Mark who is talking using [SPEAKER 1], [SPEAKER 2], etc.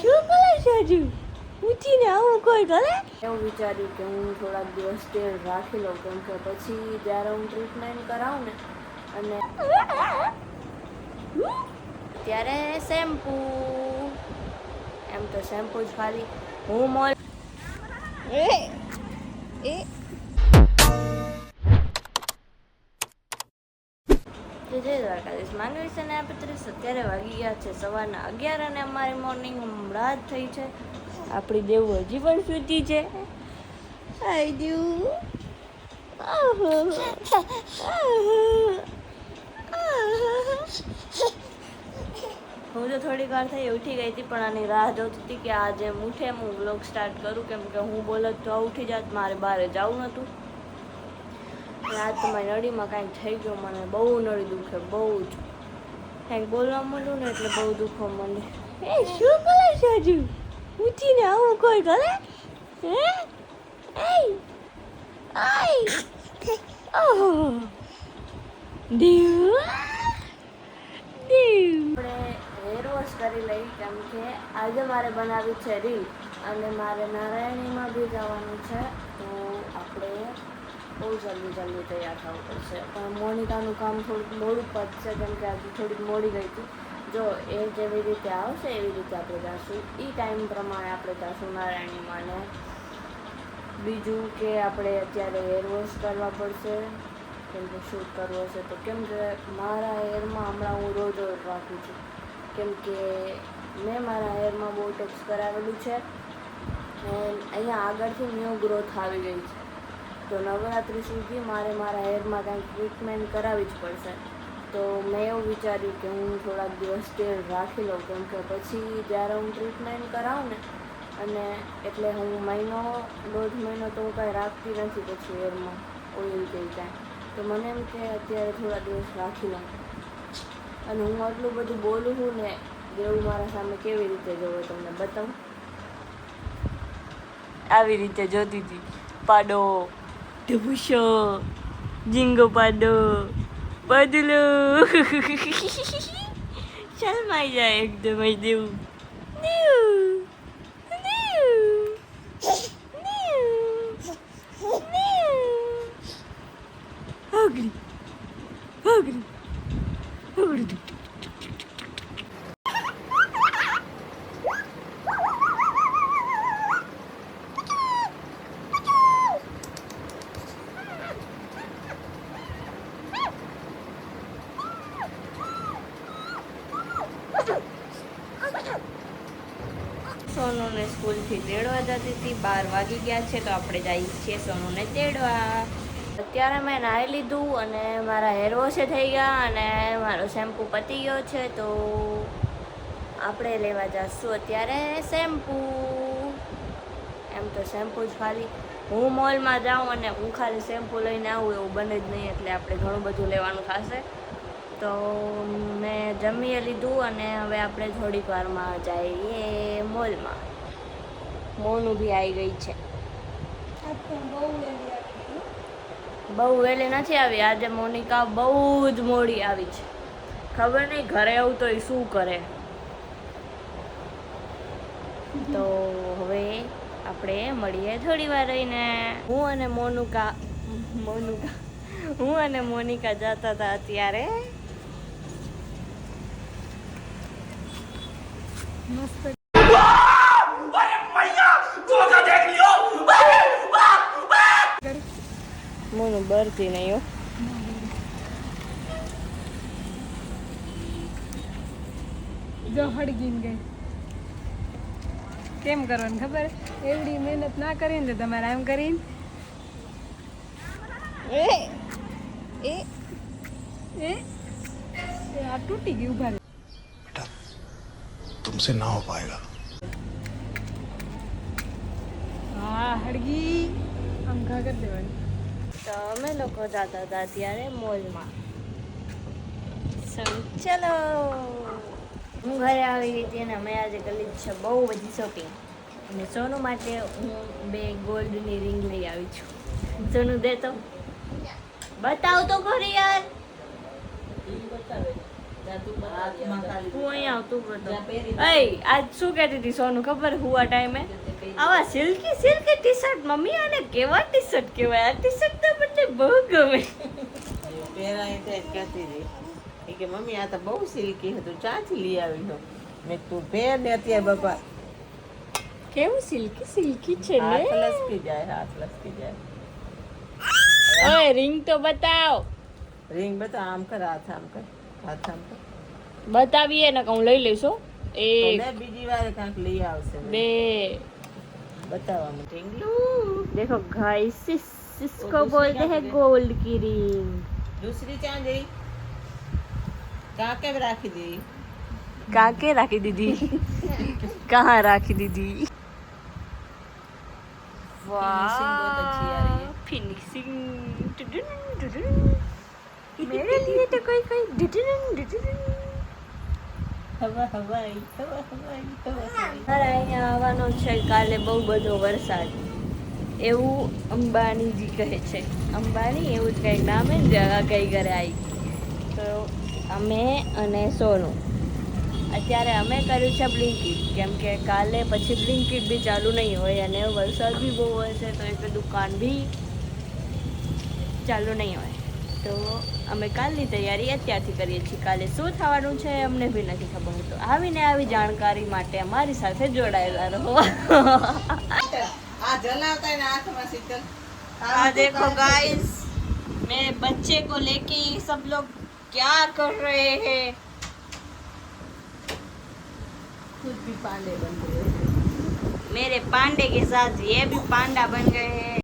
[SPEAKER 1] શું કરે છે હજુ ઉઠીને આવું કોઈ કરે? એવું વિચાર્યું કે હું થોડાક દિવસ તેલ રાખી લઉં, કેમ કે પછી જ્યારે હું ટ્રીટમેન્ટ કરાવું ને અને ત્યારે શેમ્પૂ, એમ તો શેમ્પૂ જ ખાલી હું મોલ જય દ્વારકાધીશ. માંગવી છે ને 35 અત્યારે વાગી ગયા છે સવારના 11 અને અમારી મોર્નિંગ હમણાં જ થઈ છે. આપણી દેવું હજી પણ સૂતી છે. આઈ દેવું હું તો થોડીક વાર થઈ ઉઠી ગઈ હતી, પણ આની રાહ જોતી હતી કે આજે ઉઠે હું વ્લોગ સ્ટાર્ટ કરું, કેમ કે હું બોલત તો ઉઠી જાત, મારે બહાર જવું નહોતું. આજ તો મારી નળીમાં કાંઈક થઈ ગયું, મને બહુ નળી દુખે, બહુ જ કાંઈક બોલવા માંડું ને એટલે બહુ દુખવા માંડે. શું કરે છે હજુ ઉઠીને આવું કોઈ કરે? આપણે હેર વોશ કરી લઈ, કેમ કે આજે મારે બનાવી છે રીલ અને મારે નારાયણીમાં બી જવાનું છે, તો આપણે બહુ જલ્દી તૈયાર થવું પડશે. પણ મોનિકાનું કામ થોડુંક મોડું પડશે, કેમ કે આજે થોડીક મોડી ગઈ હતી. જો એ જેવી રીતે આવશે એવી રીતે આપણે જઈશું, એ ટાઈમ પ્રમાણે આપણે જઈશું નારાયણીમાં. ને બીજું કે આપણે અત્યારે હેર વોશ કરવા પડશે, કેમ કે શૂટ કરવો છે. તો કેમ કે મારા હેરમાં હમણાં હું રોજ રાખું છું, કેમ કે મેં મારા હેરમાં બોટોક્સ કરાવેલું છે અને અહીંયા આગળથી ન્યૂ ગ્રોથ આવી ગઈ છે. તો નવરાત્રિ સુધી મારે મારા હેરમાં કાંઈક ટ્રીટમેન્ટ કરાવવી જ પડશે. તો મેં એવું વિચાર્યું કે હું થોડાક દિવસ તેલ રાખી લઉં, કેમ કે પછી જ્યારે હું ટ્રીટમેન્ટ કરાવું ને અને એટલે હું મહિનો 1.5 મહિનો તો હું કાંઈ રાખતી નથી પછી હેરમાં ઓઇલ કે કાંઈ. તો મને એમ કે અત્યારે થોડા દિવસ રાખી લઉં. અને હું આટલું બધું બોલું છું ને, દેવું મારા સામે કેવી રીતે જોવો તમને બતાવું. આવી રીતે જોતી હતી, પાડો ઢબુશો ઝીંગો પાડો બદલો શરમાઈ જાય એકદમ જ દેવું. સોનુને સ્કૂલથી તેડવા જતી હતી, 12 વાગી ગયા છે, તો આપણે જઈએ છીએ સોનુને તેડવા. અત્યારે મેં નાહી લીધું અને મારા હેર વોશે થઈ ગયા અને મારો શેમ્પૂ પતી ગયો છે, તો આપણે લેવા જઈશું અત્યારે શેમ્પૂ. એમ તો શેમ્પૂ જ ખાલી હું મોલમાં જાઉં અને હું ખાલી શેમ્પૂ લઈને આવું એવું બને જ નહીં, એટલે આપણે ઘણું બધું લેવાનું થશે. તો મેં જમીએ લીધું અને હવે આપણે થોડીક વારમાં જઈએ મોલમાં. મોનું બી આવી ગઈ છે. બહુ વહેલી નથી આવી આજે મોનિકા, બહુ જ મોડી આવી છે. ખબર નહીં ઘરે આવું તો એ શું કરે. તો હવે આપણે મળીએ થોડી વાર રહીને. હું અને મોનિકા જતા હતા અત્યારે મસ્ત. મોનું બરતી નહીં હો.
[SPEAKER 2] જો હળગીને ગઈ. કેમ કરવાનું ખબર? એવડી મહેનત ના કરીને તો તમારે આમ કરીને આ તૂટી ગઈ. ઉભા
[SPEAKER 3] बेटा तुमसे ना हो पाएगा.
[SPEAKER 2] હા હળગી આમ ઘા કરી દેવાની.
[SPEAKER 1] તો અમે લોકો જતા હતા ત્યારે મોલમાં. ચલો હું ઘરે આવી ગઈ હતી અને અમે આજે કરી છે બહુ બધી શોપિંગ. અને સોનું માટે હું 2 ગોલ્ડની રિંગ લઈ આવી છું. સોનું દે તો બતાવ તો ખરી યાર.
[SPEAKER 4] હાથમાં ખાલી
[SPEAKER 1] હું અહીંયા આવતું બધું
[SPEAKER 4] જ્યાં પહેરી
[SPEAKER 1] આજ શું કહેતી હતી સોનું ખબર હું આ ટાઈમે આવા સિલ્કી ટી શર્ટ મમ્મી આને કેવા ટી શર્ટ કહેવાય આ ટી શર્ટ તો મને બહુ ગમે
[SPEAKER 4] પહેરાય તે કહેતી હતી ઈ કે મમ્મી આ તો બહુ સિલ્કી હતું ચાંથી લઈ આવી છો મેં તું પહેર ને અત્યારે બાપા
[SPEAKER 1] કેવું સિલ્કી છે ને
[SPEAKER 4] હાથ લસકી જાય
[SPEAKER 1] ઓય રિંગ તો બતાવ
[SPEAKER 4] રિંગ બતા આમ કર હાથ આમ કર
[SPEAKER 1] બતાવીએ ને હું લઈ લઈશ હો.
[SPEAKER 4] તો
[SPEAKER 1] એક
[SPEAKER 4] લે બીજી વાર કાંઈક લઈ આવશે
[SPEAKER 1] બે
[SPEAKER 4] बतावा टिंगलू
[SPEAKER 1] देखो गाइस इसको बोलते हैं गोल्ड की रिंग
[SPEAKER 4] दूसरी चांदी काके में राखी दी
[SPEAKER 1] काके राखी दीदी कहाँ राखी दीदी
[SPEAKER 4] फिनिशिंग बहुत अच्छी आ रही है
[SPEAKER 1] फिनिशिंग मेरे लिए तो कोई
[SPEAKER 4] हवा हवाई हवा हवाई हवा हवाई
[SPEAKER 1] મારે અહીંયા આવવાનો છે કાલે બહુ બધો વરસાદ એવું અંબાણીજી કહે છે અંબાણી એવું જ કંઈક નામ હે ને કઈ ઘરે આવી તો અમે અને સોનું અત્યારે અમે કર્યું છે બ્લિંકિટ કેમ કે કાલે પછી બ્લિંકિટ બી ચાલુ નહીં હોય અને વરસાદ બી બહુ હશે તો એટલે દુકાન બી ચાલુ નહીં હોય તો અમે કાલની તૈયારી અત્યારથી કરીએ છીએ કાલે શું થવાનું છે અમને બી નથી ખબર તો આવીને આવી જાણકારી માટે અમારી સાથે જોડાયેલા રહો
[SPEAKER 4] आ जलाता है ना आंख में शीतल
[SPEAKER 1] हाँ देखो गाइस मेरे बच्चे को लेके ये सब लोग क्या कर रहे हैं
[SPEAKER 4] खुद भी पांडे बन गए
[SPEAKER 1] मेरे पांडे के साथ ये भी पांडा बन गए हैं